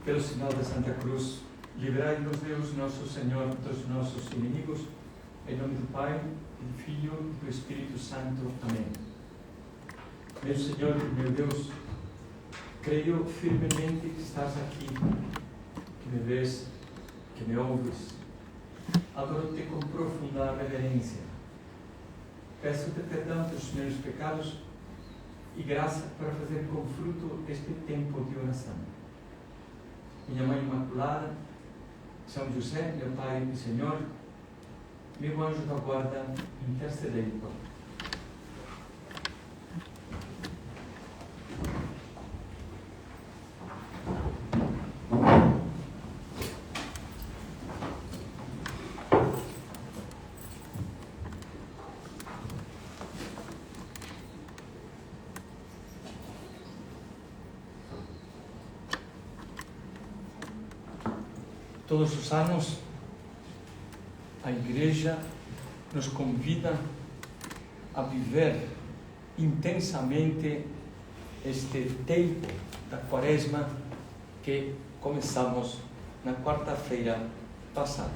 pelo sinal da Santa Cruz, livrai-nos Deus nosso Senhor dos nossos inimigos, em nome do Pai, do Filho e do Espírito Santo. Amém. Meu Senhor e meu Deus, creio firmemente que estás aqui, que me vês, que me ouves. Adoro-te com profunda reverência. Peço-te perdão dos meus pecados e graça para fazer com fruto este tempo de oração. Minha Mãe Imaculada, São José, meu Pai e Senhor, meu anjo da guarda, intercedei por mim. Todos os anos, a Igreja nos convida a viver intensamente este tempo da Quaresma que começamos na quarta-feira passada.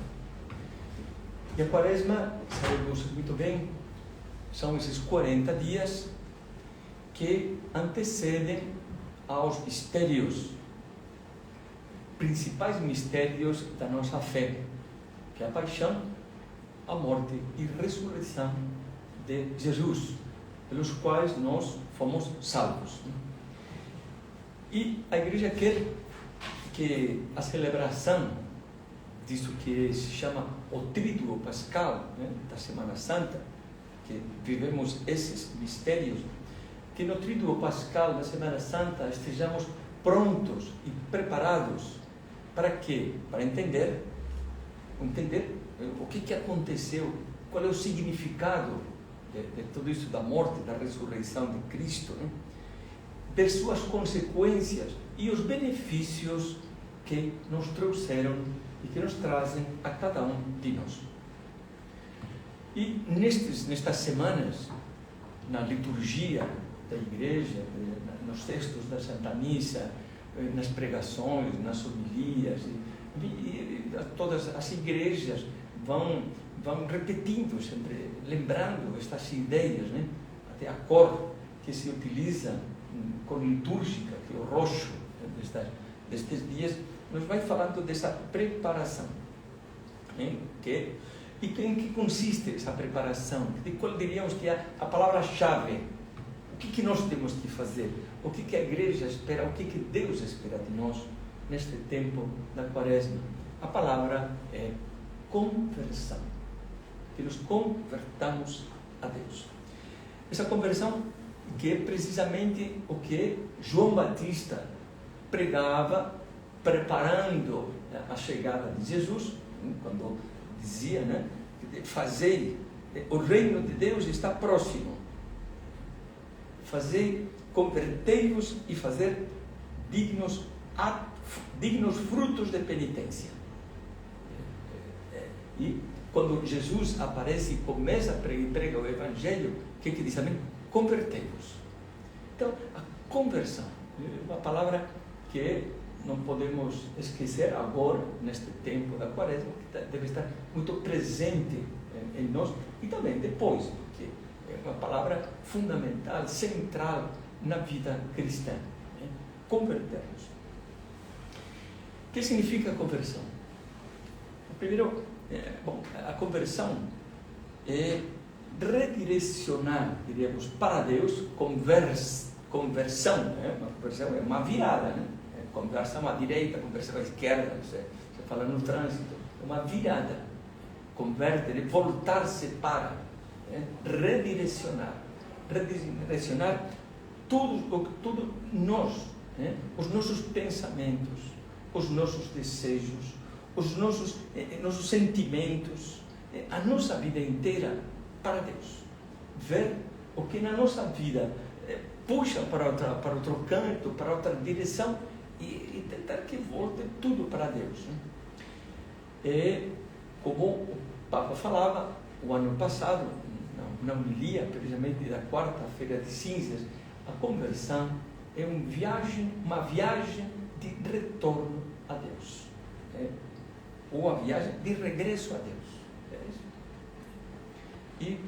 E a Quaresma, sabemos muito bem, são esses 40 dias que antecedem aos mistérios, principais mistérios da nossa fé, que é a paixão, a morte e ressurreição de Jesus, pelos quais nós fomos salvos. E a Igreja quer que a celebração disso que se chama o Tríduo Pascal, da Semana Santa, que vivemos esses mistérios, que no Tríduo Pascal da Semana Santa estejamos prontos e preparados. Para quê? Para entender o que aconteceu, qual é o significado de tudo isso da morte, da ressurreição de Cristo, ver suas consequências e os benefícios que nos trouxeram e que nos trazem a cada um de nós. E nestas semanas, na liturgia da Igreja, nos textos da Santa Missa, nas pregações, nas homilias, e todas as igrejas vão repetindo, sempre lembrando estas ideias, até a cor que se utiliza, cor litúrgica, que é o roxo destes dias, nos vai falando dessa preparação. E em que consiste essa preparação? De qual diríamos que é a palavra-chave? O que nós temos que fazer? O que a Igreja espera? O que Deus espera de nós neste tempo da Quaresma? A palavra é conversão. Que nos convertamos a Deus. Essa conversão que é precisamente o que João Batista pregava, preparando a chegada de Jesus, quando dizia, fazei, o reino de Deus está próximo. Fazei, convertei-vos e fazer dignos frutos de penitência. E quando Jesus aparece e começa a pregar o Evangelho, o que diz também? Convertei-vos. Então, a conversão é uma palavra que não podemos esquecer agora, neste tempo da Quaresma, que deve estar muito presente em nós, e também depois, porque é uma palavra fundamental, central na vida cristã. Converter-nos. O que significa conversão? Primeiro, a conversão é redirecionar, diríamos, para Deus. Conversão, uma conversão é uma virada, conversão à direita, conversão à esquerda, você fala no trânsito, é uma virada. Converter, voltar-se para, redirecionar tudo nós, os nossos pensamentos, os nossos desejos, os nossos sentimentos, a nossa vida inteira para Deus. Ver o que na nossa vida puxa para outro canto, para outra direção, e tentar que volte tudo para Deus. É como o Papa falava o ano passado, na homilia, precisamente da quarta-feira de cinzas, a conversão é uma viagem de retorno a Deus, ou a viagem de regresso a Deus. E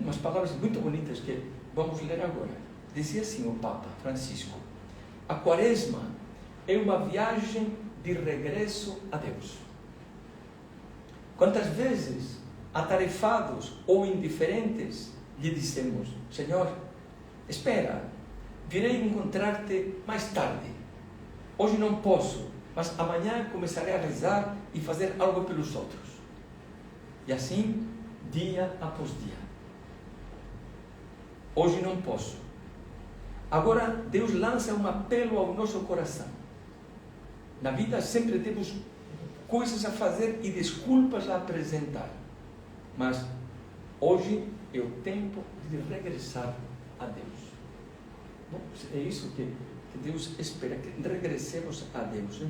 umas palavras muito bonitas que vamos ler agora. Dizia assim o Papa Francisco: a Quaresma é uma viagem de regresso a Deus. Quantas vezes, atarefados ou indiferentes, lhe dissemos: Senhor, espera, virei encontrar-te mais tarde. Hoje não posso, mas amanhã começarei a rezar e fazer algo pelos outros. E assim, dia após dia. Hoje não posso. Agora, Deus lança um apelo ao nosso coração. Na vida sempre temos coisas a fazer e desculpas a apresentar. Mas hoje é o tempo de regressar a Deus. Bom, é isso que Deus espera, que regressemos a Deus.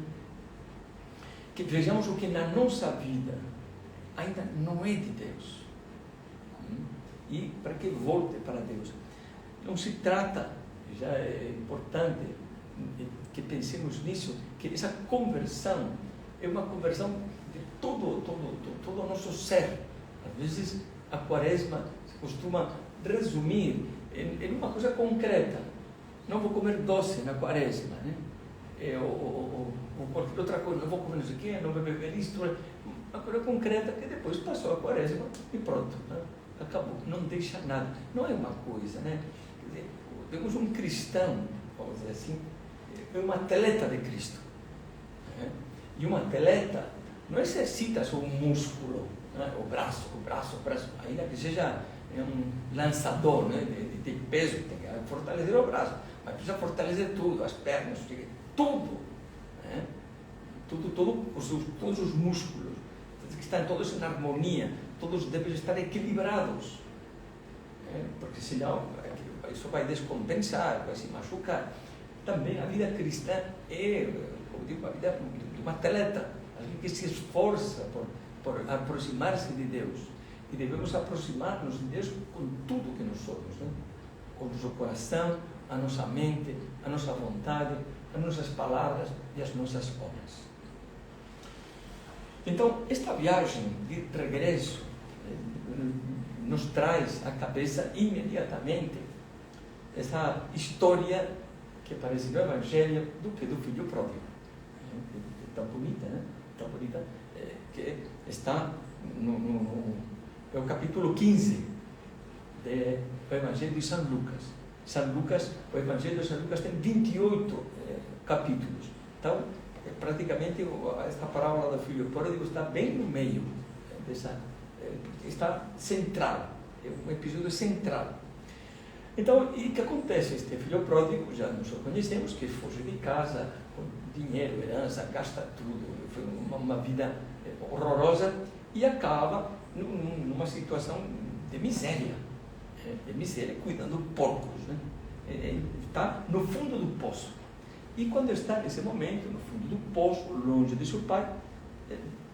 Que vejamos o que na nossa vida ainda não é de Deus. E para que volte para Deus. Não se trata, já é importante que pensemos nisso, que essa conversão é uma conversão de todo o nosso ser. Às vezes a Quaresma se costuma resumir em uma coisa concreta. Não vou comer doce na Quaresma, né? Ou qualquer outra coisa, não vou comer não sei o quê, não vou beber isto. Uma coisa concreta que depois passou a Quaresma e pronto, né? Acabou, não deixa nada. Não é uma coisa, né? Quer dizer, temos um cristão, vamos dizer assim, é um atleta de Cristo. Né? E um atleta não exercita só um músculo, né? o braço, ainda que seja um lançador, né? de peso, tem que fortalecer o braço, mas precisa fortalecer tudo, as pernas, tudo. Né? Todos os músculos, que estão todos em harmonia, todos devem estar equilibrados, porque senão isso vai descompensar, vai se machucar. Também a vida cristã é, como digo, a vida de um atleta, alguém que se esforça por aproximar-se de Deus. E devemos aproximar-nos de Deus com tudo que nós somos, né? Com o nosso coração, a nossa mente, a nossa vontade, as nossas palavras e as nossas obras. Então, esta viagem de regresso nos traz à cabeça imediatamente essa história que aparece no Evangelho do filho pródigo. É tão bonita, né? Tão bonita, que está no capítulo 15 do Evangelho de São Lucas. O Evangelho de São Lucas tem 28 capítulos. Então, praticamente esta parábola do filho pródigo está bem no meio dessa, está central, é um episódio central. Então, e o que acontece? Este filho pródigo, já nós o conhecemos, que foge de casa com dinheiro, herança, gasta tudo, foi uma vida horrorosa e acaba numa situação de miséria, cuidando de porcos, né? Está no fundo do poço. E quando está nesse momento, no fundo do poço, longe de seu pai,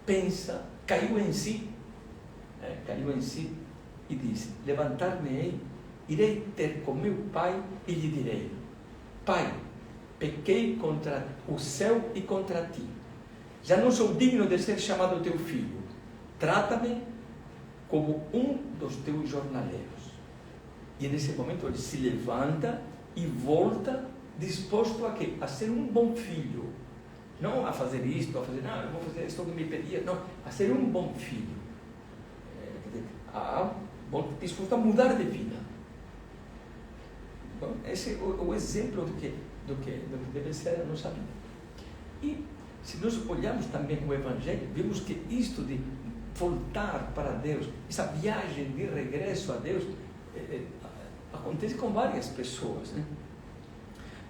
pensa, caiu em si e disse: levantar-me-ei, irei ter com meu pai e lhe direi: Pai, pequei contra o céu e contra ti. Já não sou digno de ser chamado teu filho. Trata-me como um dos teus jornaleiros. E nesse momento ele se levanta e volta disposto a quê? A ser um bom filho. Não a fazer isto, eu vou fazer isto que me pedia. Não, a ser um bom filho. Disposto a mudar de vida. Então, esse é o exemplo do que deve ser a nossa vida. E se nós olharmos também o Evangelho, vemos que isto de voltar para Deus, essa viagem de regresso a Deus, acontece com várias pessoas, né?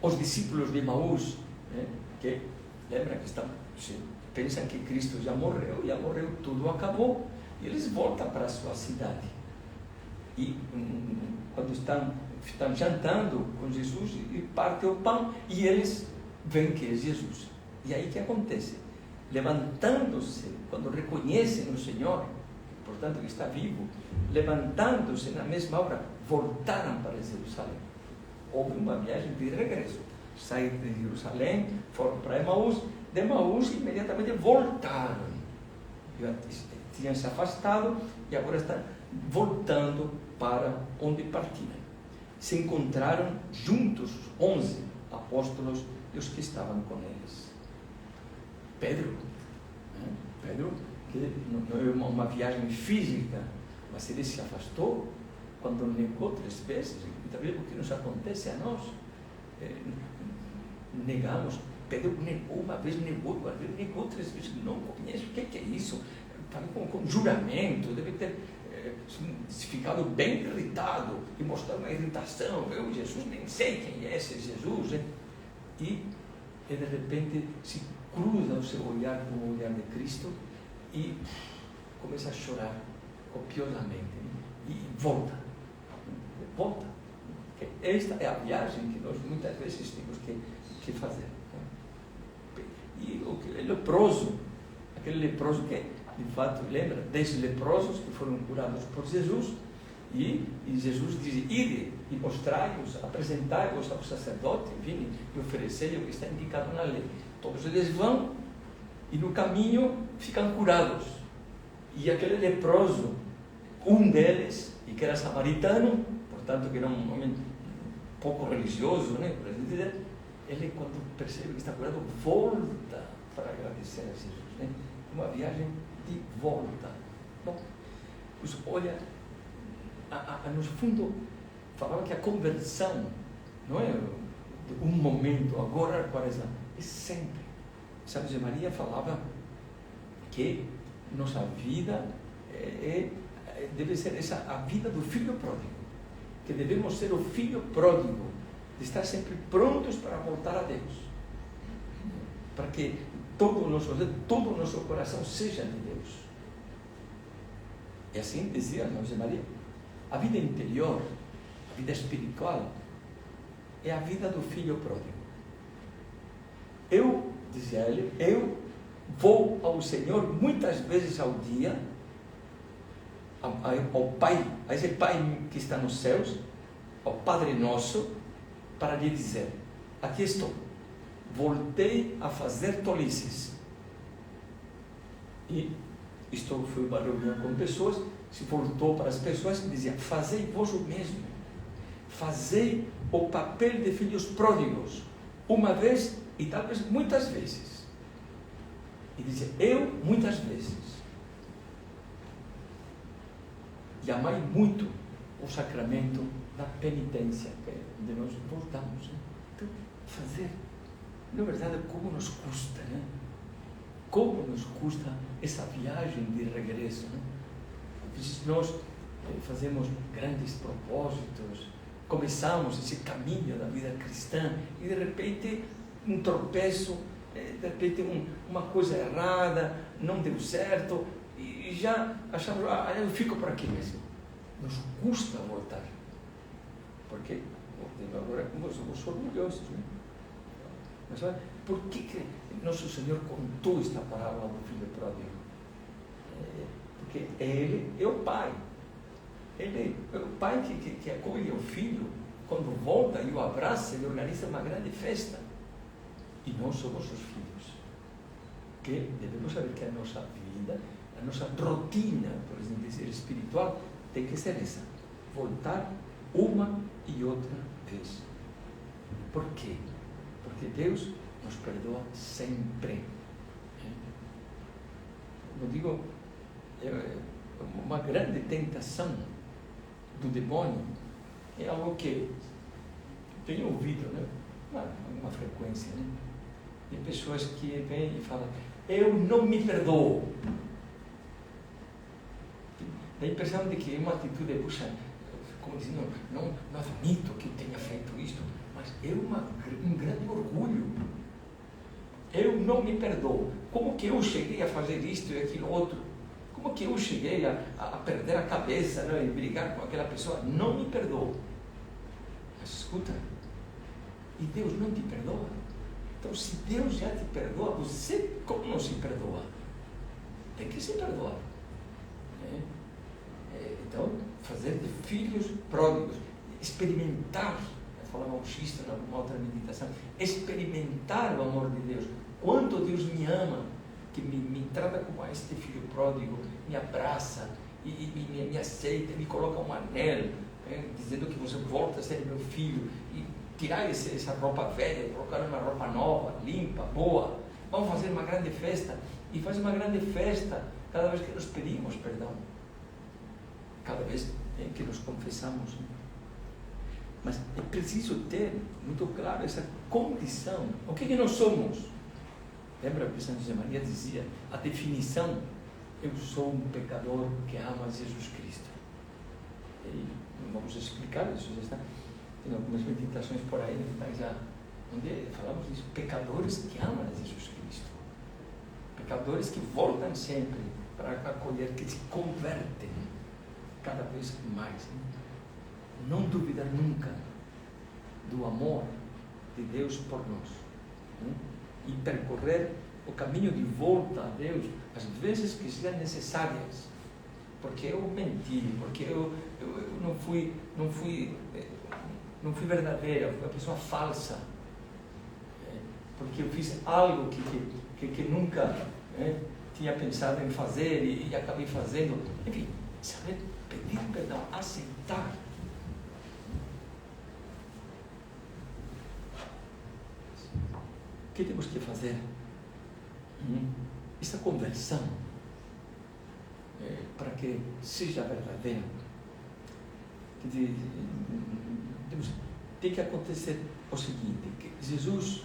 Os discípulos de Emaús, né, que lembram que pensam que Cristo já morreu, tudo acabou, e eles voltam para a sua cidade. E quando estão jantando com Jesus, e parte o pão, e eles veem que é Jesus. E aí o que acontece? Levantando-se, quando reconhecem o Senhor, portanto que está vivo, levantando-se na mesma hora, voltaram para Jerusalém. Houve uma viagem de regresso. Saíram de Jerusalém, foram para Emaús, de Emaús imediatamente voltaram. Já tinham se afastado e agora estão voltando para onde partiram. Se encontraram juntos os 11 apóstolos e os que estavam com eles. Pedro, que não é uma viagem física, mas ele se afastou quando negou 3 vezes. Muitas vezes o que nos acontece a nós, negamos. Pedro negou uma vez, negou 3 vezes. Não conheço, o que é isso? Falei com juramento, deve ter ficado bem irritado e mostrado uma irritação. Eu, Jesus, nem sei quem é esse Jesus. Hein? E de repente se cruza o seu olhar com o olhar de Cristo e começa a chorar copiosamente. E volta. Esta é a viagem que nós muitas vezes temos que fazer. E o leproso, aquele leproso que de fato, lembra, 10 leprosos que foram curados por Jesus, e Jesus diz: ide e mostrai-os, apresentai-os ao sacerdote, vinde e oferecei o que está indicado na lei. Todos eles vão e no caminho ficam curados. E aquele leproso, um deles, e que era samaritano, portanto que era um homem pouco religioso, né, por assim dizer, ele, quando percebe que está curado, volta para agradecer a Jesus. Né? Uma viagem de volta. Bom, olha, no fundo, falava que a conversão não é um momento, agora, quaresma, é sempre. São José Maria falava que nossa vida deve ser a vida do filho pródigo, que devemos ser o filho pródigo, de estar sempre prontos para voltar a Deus, para que todo o nosso coração seja de Deus. E assim dizia José Maria, a vida interior, a vida espiritual, é a vida do filho pródigo. Dizia ele, eu vou ao Senhor muitas vezes ao dia, ao Pai, a esse Pai que está nos céus, ao Padre Nosso, para lhe dizer: aqui estou, voltei a fazer tolices. E foi uma reunião com pessoas, se voltou para as pessoas e dizia: fazei vós o mesmo, fazei o papel de filhos pródigos, uma vez e talvez muitas vezes. E dizia: eu muitas vezes. E amai muito o sacramento da penitência, onde nós voltamos. Né? Então, fazer, na verdade, como nos custa, né? Como nos custa essa viagem de regresso. Né? Às vezes nós fazemos grandes propósitos, começamos esse caminho da vida cristã e de repente um tropeço, de repente uma coisa errada, não deu certo e já achamos: eu fico por aqui mesmo. Nos custa voltar, porque agora somos orgulhosos, né? Mas olha, por que Nosso Senhor contou esta parábola do filho pródigo? Porque ele é o pai. Ele é o pai que acolhe o filho. Quando volta e o abraça, ele organiza uma grande festa. E nós somos os filhos. Que devemos saber que a nossa vida, a nossa rotina, por exemplo, dizer, espiritual, tem que ser essa. Voltar uma e outra vez. Por quê? Porque Deus nos perdoa sempre. Não digo, uma grande tentação do demônio é algo que tenho ouvido, né? Uma frequência, né? De pessoas que vêm e falam: eu não me perdoo. Dá a impressão de que é uma atitude, puxa, como dizendo, não admito que eu tenha feito isto, mas é um grande orgulho. Eu não me perdoo. Como que eu cheguei a fazer isto e aquilo outro? Como que eu cheguei a perder a cabeça, né, e brigar com aquela pessoa? Não me perdoo. Mas escuta, e Deus não te perdoa? Então, se Deus já te perdoa, você como não se perdoa? Tem que se perdoar. Então, fazer de filhos pródigos, experimentar falava o Xista, numa outra meditação, experimentar o amor de Deus. Quanto Deus me ama, que me trata como este filho pródigo, me abraça e me aceita, me coloca um anel, dizendo que você volta a ser meu filho, e tirar essa roupa velha, colocar uma roupa nova, limpa, boa. Vamos fazer uma grande festa, e faz uma grande festa cada vez que nos pedimos perdão, cada vez que nos confessamos. Mas é preciso ter muito claro essa condição. O que nós somos? Lembra que São José Maria dizia, a definição: eu sou um pecador que ama Jesus Cristo. E vamos explicar isso, já está. Tem algumas meditações por aí, já, onde falamos disso, pecadores que amam a Jesus Cristo. Pecadores que voltam sempre para acolher, que se convertem cada vez mais. Não duvidar nunca do amor de Deus por nós. E percorrer o caminho de volta a Deus às vezes que sejam necessárias, porque eu menti, porque eu não fui verdadeira, fui uma pessoa falsa, porque eu fiz algo que nunca tinha pensado em fazer e acabei fazendo. Enfim, saber pedir perdão, aceitar. O que temos que fazer? Essa conversão, para que seja verdadeira, tem que acontecer o seguinte, que Jesus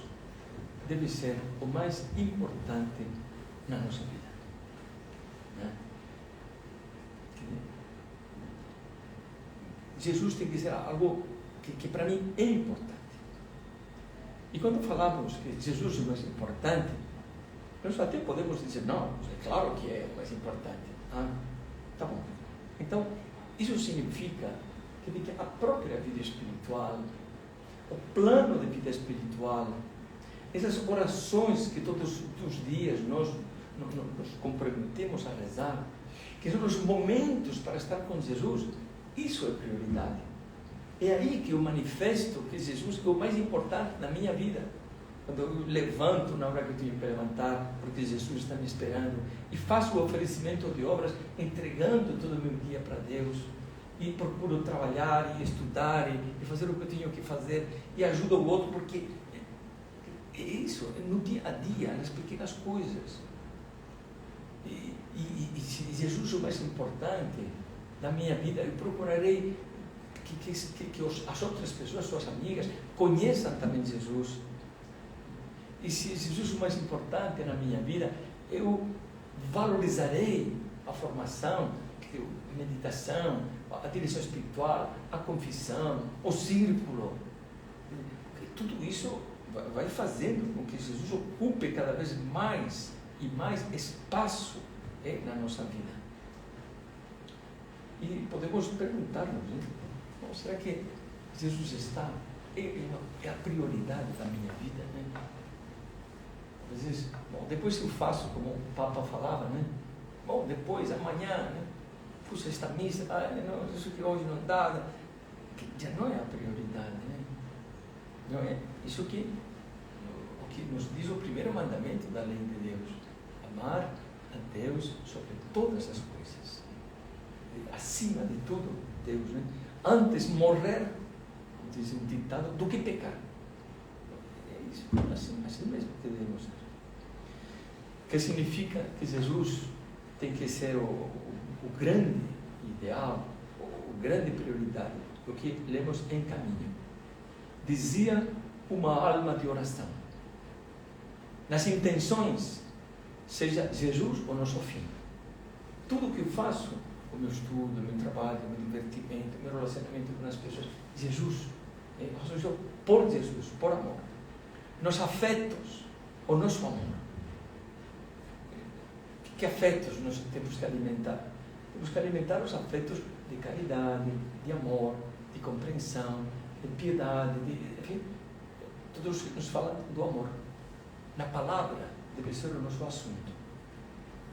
deve ser o mais importante na nossa vida. Jesus tem que ser algo que para mim é importante. E quando falamos que Jesus é o mais importante, nós até podemos dizer, não, é claro que é o mais importante. Tá bom. Então, isso significa que a própria vida espiritual, o plano de vida espiritual, essas orações que todos os dias nós nos comprometemos a rezar, que são os momentos para estar com Jesus, isso é prioridade. É aí que eu manifesto que Jesus é o mais importante na minha vida. Quando eu levanto na hora que eu tenho que levantar, porque Jesus está me esperando, e faço o oferecimento de obras, entregando todo o meu dia para Deus, e procuro trabalhar, e estudar, e fazer o que eu tenho que fazer, e ajudo o outro, porque é isso, é no dia a dia, nas pequenas coisas. E se Jesus é o mais importante na minha vida, eu procurarei que as outras pessoas, suas amigas, conheçam também Jesus. E se Jesus é o mais importante na minha vida, eu valorizarei a formação, a meditação, a direção espiritual, a confissão, o círculo. Tudo isso vai fazendo com que Jesus ocupe cada vez mais e mais espaço na nossa vida. E podemos perguntar-nos, será que Jesus está? É a prioridade da minha vida, Às vezes, depois eu faço como o Papa falava, depois, amanhã, puxa, esta missa, não, isso que hoje não dá, que já não é a prioridade, Não é isso que nos diz o primeiro mandamento da lei de Deus: amar a Deus sobre todas as coisas, acima de tudo Deus, Antes morrer, diz um ditado, do que pecar. É isso, assim mesmo que devemos ser. Que significa que Jesus tem que ser o grande ideal, o grande prioridade, do que lemos em Caminho. Dizia uma alma de oração. Nas intenções, seja Jesus o nosso fim. Tudo o que eu faço, o meu estudo, o meu trabalho, o meu divertimento, o meu relacionamento com as pessoas, Jesus, por Jesus, por amor. Nos afetos, o nosso amor. Que afetos nós temos que alimentar? Temos que alimentar os afetos de caridade, de amor, de compreensão, de piedade, enfim, todos nos falam do amor. Na palavra deve ser o nosso assunto.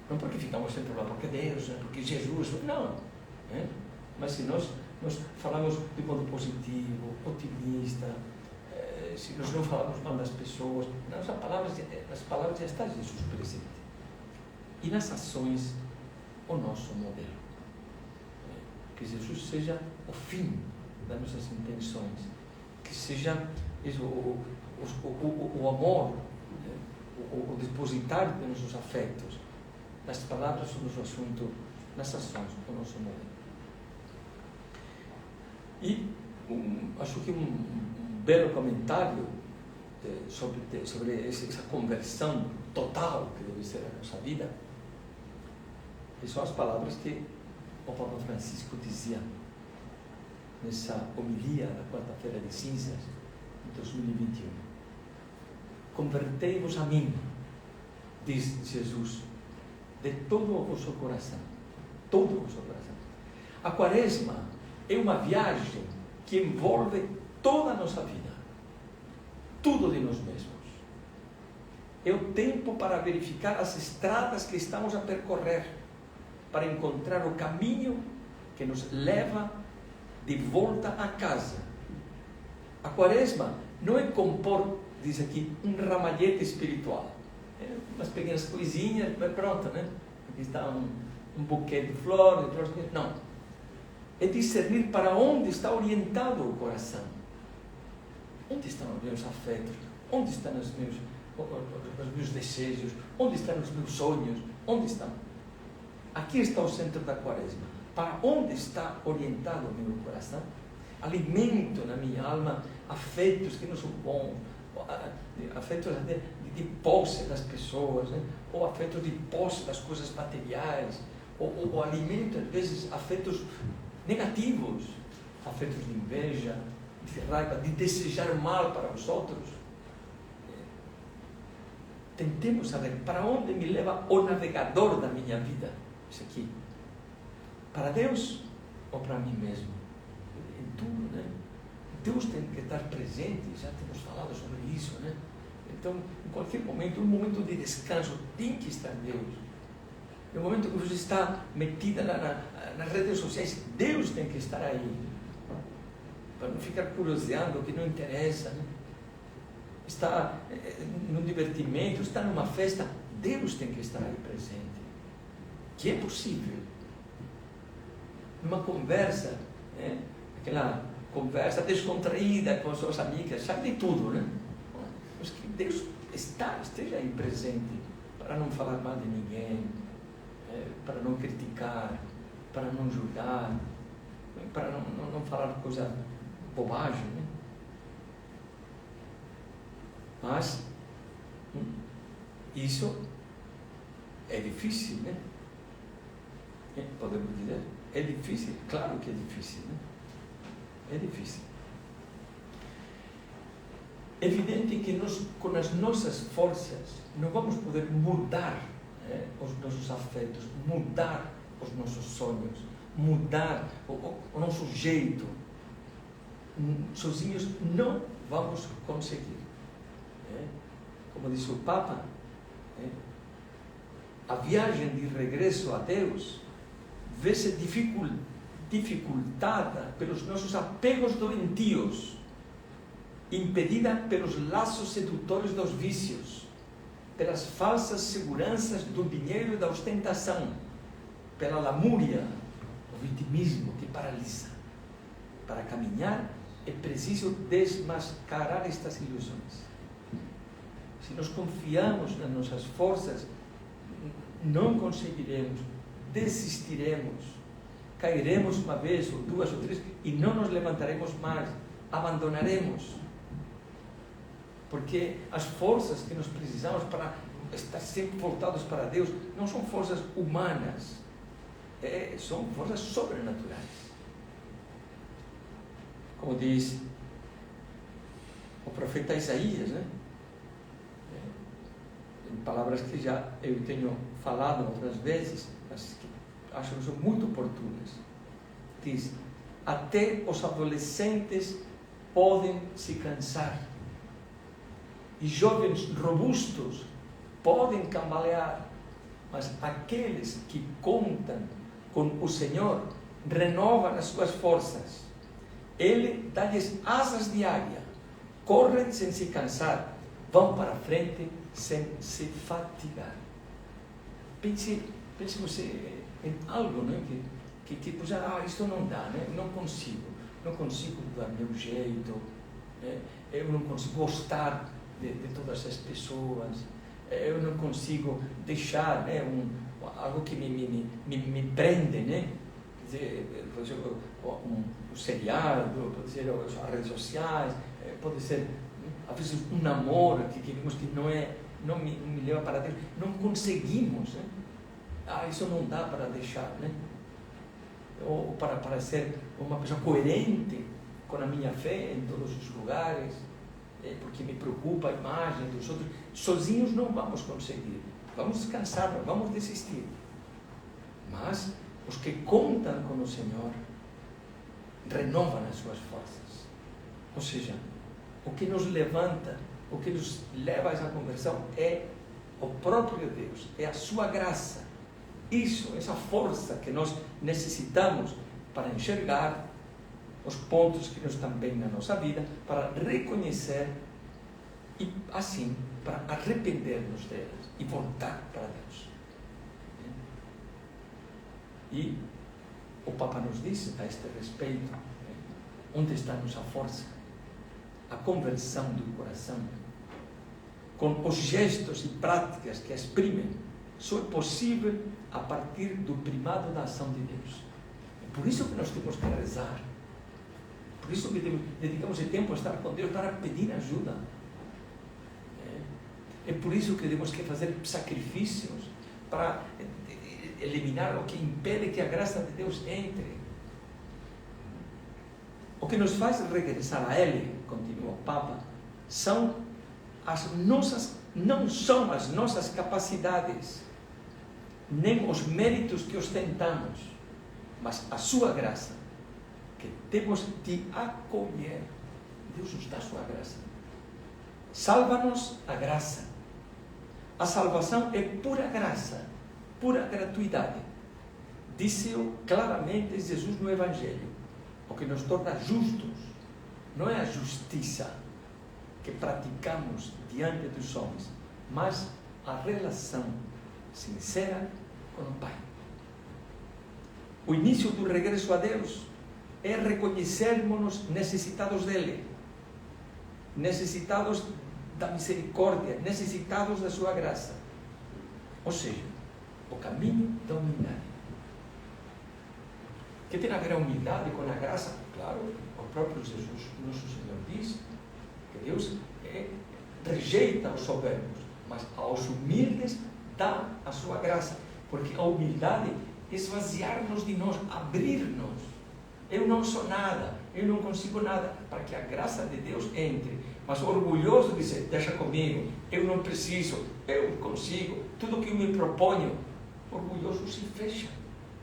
Não porque ficamos sempre lá, porque Deus, porque Jesus, não. Mas se nós falamos de modo positivo, otimista, se nós não falamos mal das pessoas, nas palavras já está Jesus presente. E nas ações, o nosso modelo. Que Jesus seja o fim das nossas intenções, que seja isso, o amor, o depositar de nossos afetos. Nas palavras, o nosso assunto, nas ações, o nosso modelo. E acho que um belo comentário sobre essa conversão total que deve ser a nossa vida, que são as palavras que o Papa Francisco dizia nessa homilia da quarta-feira de cinzas de 2021. Convertei-vos a mim, diz Jesus, de todo o vosso coração. Todo o vosso coração. A Quaresma é uma viagem que envolve toda a nossa vida. Tudo de nós mesmos. É o tempo para verificar as estradas que estamos a percorrer, para encontrar o caminho que nos leva de volta a casa. A Quaresma não é compor, diz aqui, um ramalhete espiritual. É umas pequenas coisinhas, pronto, né? Aqui está um buquê de flores, não. É discernir para onde está orientado o coração. Onde estão os meus afetos? Onde estão os meus desejos? Onde estão os meus sonhos? Onde estão? Aqui está o centro da Quaresma. Para onde está orientado o meu coração? Alimento na minha alma afetos que não são bons, afetos de posse das pessoas, né? Ou afetos de posse das coisas materiais, ou alimento, às vezes, afetos negativos, afetos de inveja, de raiva, de desejar mal para os outros. Tentemos saber para onde me leva o navegador da minha vida. Isso aqui. Para Deus ou para mim mesmo? Em tudo, né? Deus tem que estar presente, já temos falado sobre isso, né? Então, em qualquer momento, um momento de descanso, tem que estar Deus. No momento que você está metida nas redes sociais, Deus tem que estar aí. Para não ficar curioseando o que não interessa, né? Está num divertimento, está numa festa, Deus tem que estar aí presente. Que é possível. Numa conversa, né? Aquela conversa descontraída com suas amigas, sabe de tudo, né? Mas que Deus esteja aí presente, para não falar mal de ninguém, para não criticar, para não julgar, para não falar coisa bobagem, né? Mas isso é difícil, né? Podemos dizer, é difícil, claro que é difícil, né? É difícil. É evidente que nós, com as nossas forças, não vamos poder mudar os nossos afetos, mudar os nossos sonhos, mudar o nosso jeito. Sozinhos não vamos conseguir. Como disse o Papa, a viagem de regresso a Deus vê-se dificultada pelos nossos apegos doentios, impedida pelos laços sedutores dos vícios, pelas falsas seguranças do dinheiro e da ostentação, pela lamúria, o vitimismo que paralisa. Para caminhar é preciso desmascarar estas ilusões. Se nós confiamos nas nossas forças, não conseguiremos, desistiremos, cairemos uma vez, ou duas, ou três, e não nos levantaremos mais, abandonaremos. Porque as forças que nós precisamos para estar sempre voltados para Deus não são forças humanas, são forças sobrenaturais. Como diz o profeta Isaías, né? Em palavras que já eu tenho falado outras vezes, mas que acho que são muito oportunas. Diz: até os adolescentes podem se cansar, e jovens robustos podem cambalear, mas aqueles que contam com o Senhor renovam as suas forças. Ele dá-lhes asas de águia, correm sem se cansar, vão para frente sem se fatigar. Pense você em algo, né? que isto não dá, né? Não consigo do meu jeito, eu não consigo gostar de todas as pessoas, eu não consigo deixar, né, algo que me prende, né? Quer dizer, por exemplo, um seriado, pode ser as redes sociais, pode ser, às vezes, um namoro que vimos que não me leva para Deus. Não conseguimos, né? Isso não dá para deixar, né? Ou para ser uma pessoa coerente com a minha fé em todos os lugares, porque me preocupa a imagem dos outros. Sozinhos não vamos conseguir, vamos cansar, vamos desistir. Mas os que contam com o Senhor renovam as suas forças. Ou seja, o que nos levanta, o que nos leva a essa conversão é o próprio Deus, é a sua graça. Isso, essa força que nós necessitamos para enxergar os pontos que não estão bem na nossa vida, para reconhecer e, assim, para arrepender-nos delas e voltar para Deus. E o Papa nos diz a este respeito, onde está a nossa força? A conversão do coração, com os gestos e práticas que exprimem, só é possível a partir do primado da ação de Deus. É por isso que nós temos que rezar. Por isso que dedicamos esse tempo a estar com Deus, para pedir ajuda. É por isso que temos que fazer sacrifícios para eliminar o que impede que a graça de Deus entre. O que nos faz regressar a Ele, continua o Papa, não são as nossas capacidades, nem os méritos que ostentamos, mas a sua graça, que temos de acolher. Deus nos dá a sua graça. Salva-nos a graça. A salvação é pura graça, pura gratuidade. Disse-o claramente Jesus no Evangelho. O que nos torna justos não é a justiça que praticamos diante dos homens, mas a relação sincera com o Pai. O início do regresso a Deus é reconhecermos-nos necessitados dele, necessitados da misericórdia, necessitados da sua graça. Ou seja, o caminho da humildade. Que tem a ver a humildade com a graça? Claro, o próprio Jesus, nosso Senhor, diz que Deus rejeita os soberbos, mas aos humildes dá a sua graça, porque a humildade é esvaziar-nos de nós, abrir-nos. Eu não sou nada, eu não consigo nada, para que a graça de Deus entre. Mas orgulhoso dizer, deixa comigo, eu não preciso, eu consigo, tudo que eu me proponho, orgulhoso se fecha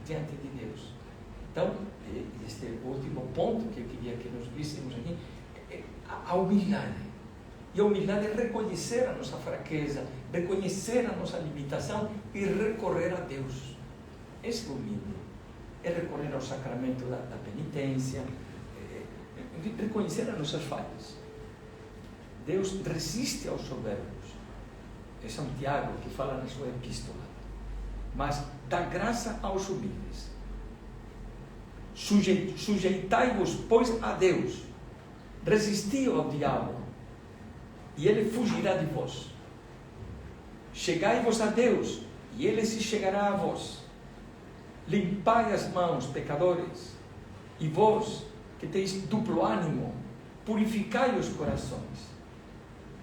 diante de Deus. Então, este último ponto que eu queria que nós víssemos aqui, é a humildade. E a humildade é reconhecer a nossa fraqueza, reconhecer a nossa limitação e recorrer a Deus. Esse é o humilde. É recorrer ao sacramento da penitência, reconhecer as nossas falhas. Deus resiste aos soberbos. É São Tiago que fala na sua epístola. Mas dá graça aos humildes. Sujeitai-vos, pois, a Deus. Resisti ao diabo, e ele fugirá de vós. Chegai-vos a Deus, e ele se chegará a vós. Limpai as mãos, pecadores, e vós, que teis duplo ânimo, purificai os corações.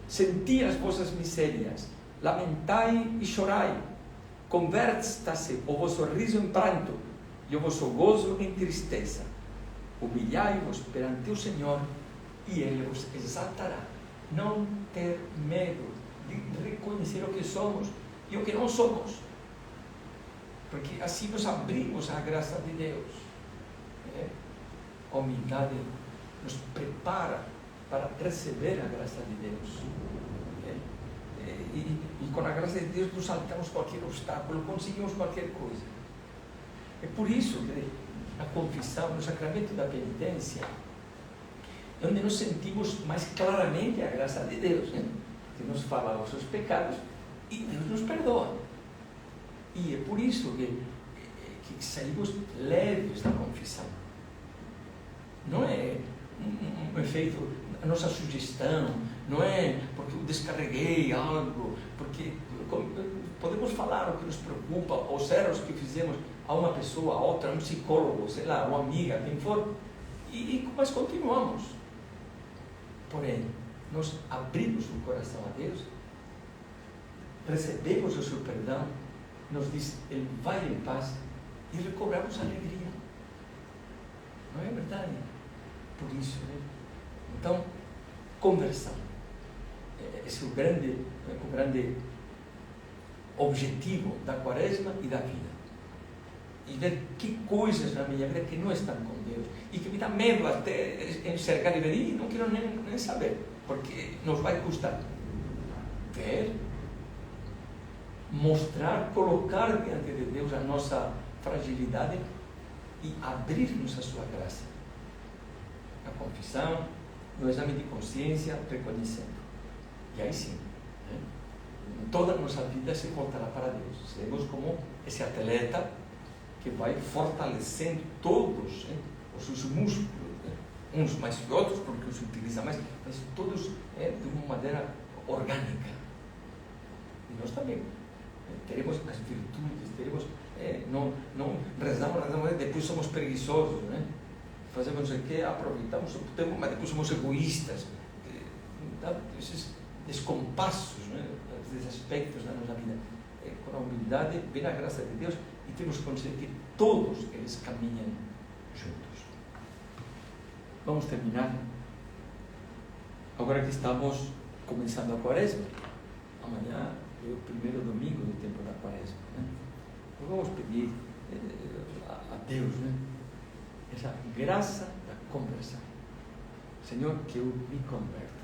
Senti as vossas misérias, lamentai e chorai. Converta-se o vosso riso em pranto, e o vosso gozo em tristeza. Humilhai-vos perante o Senhor, e Ele vos exaltará. Não ter medo de reconhecer o que somos e o que não somos, porque assim nos abrimos à graça de Deus. A humildade nos prepara para receber a graça de Deus. E com a graça de Deus nos saltamos qualquer obstáculo, conseguimos qualquer coisa. É por isso que na confissão, no sacramento da penitência, onde nós sentimos mais claramente a graça de Deus, né? Que nos fala os seus pecados e Deus nos perdoa. E é por isso que saímos leves da confissão. Não é um efeito, a nossa sugestão, não é porque eu descarreguei algo, porque podemos falar o que nos preocupa, os erros que fizemos a uma pessoa, a outra, a um psicólogo, sei lá, uma amiga, quem for, mas continuamos. Porém, nós abrimos o coração a Deus, recebemos o seu perdão, nos diz, Ele vai em paz e recobramos a alegria. Não é verdade? Por isso, né? Então, conversão. Esse é o grande objetivo da Quaresma e da vida. E ver que coisas na minha vida que não estão com Deus e que me dá medo até enxergar e ver, e não quero nem saber, porque nos vai custar ver, mostrar, colocar diante de Deus a nossa fragilidade e abrir-nos a sua graça. A confissão, no exame de consciência, reconhecendo. E aí sim, né? Toda a nossa vida se voltará para Deus. Seremos como esse atleta que vai fortalecendo todos, né, os seus músculos, né? Uns mais que outros, porque os utiliza mais, mas todos de uma maneira orgânica. E nós também teremos as virtudes, teremos, não rezamos, depois somos preguiçosos, né? Fazemos o que aproveitamos o tempo, mas depois somos egoístas. Esses descompassos, né? Esses aspectos da nossa vida. Com a humildade, vem a graça de Deus e temos que conseguir que todos eles caminhem juntos. Vamos terminar. Agora que estamos começando a Quaresma, amanhã é o primeiro domingo do tempo da Quaresma, né? Vamos pedir a Deus, né? Essa graça da conversão. Senhor, que eu me converta.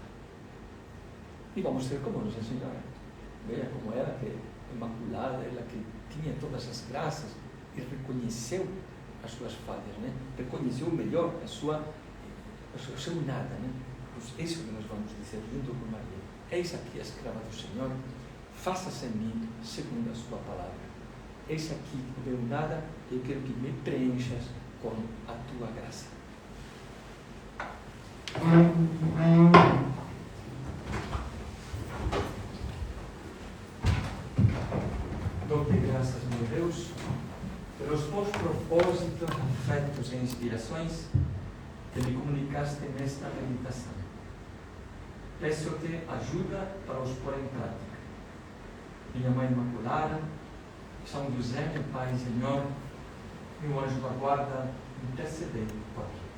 E vamos ser como Nossa Senhora. Veja como ela, que imaculada, ela que tinha todas as graças e reconheceu as suas falhas, né? Reconheceu melhor o seu nada, né? Isso que nós vamos dizer junto com Maria. Eis aqui a escrava do Senhor, faça-se em mim segundo a sua palavra. Eis aqui o meu nada, eu quero que me preenchas com a tua graça. Dou-te graças, meu Deus, pelos bons propósitos, afetos e inspirações que me comunicaste nesta meditação. Peço-te ajuda para os pôr em prática. Minha Mãe Imaculada, São José, meu Pai e Senhor, meu anjo da guarda, intercedei por mim.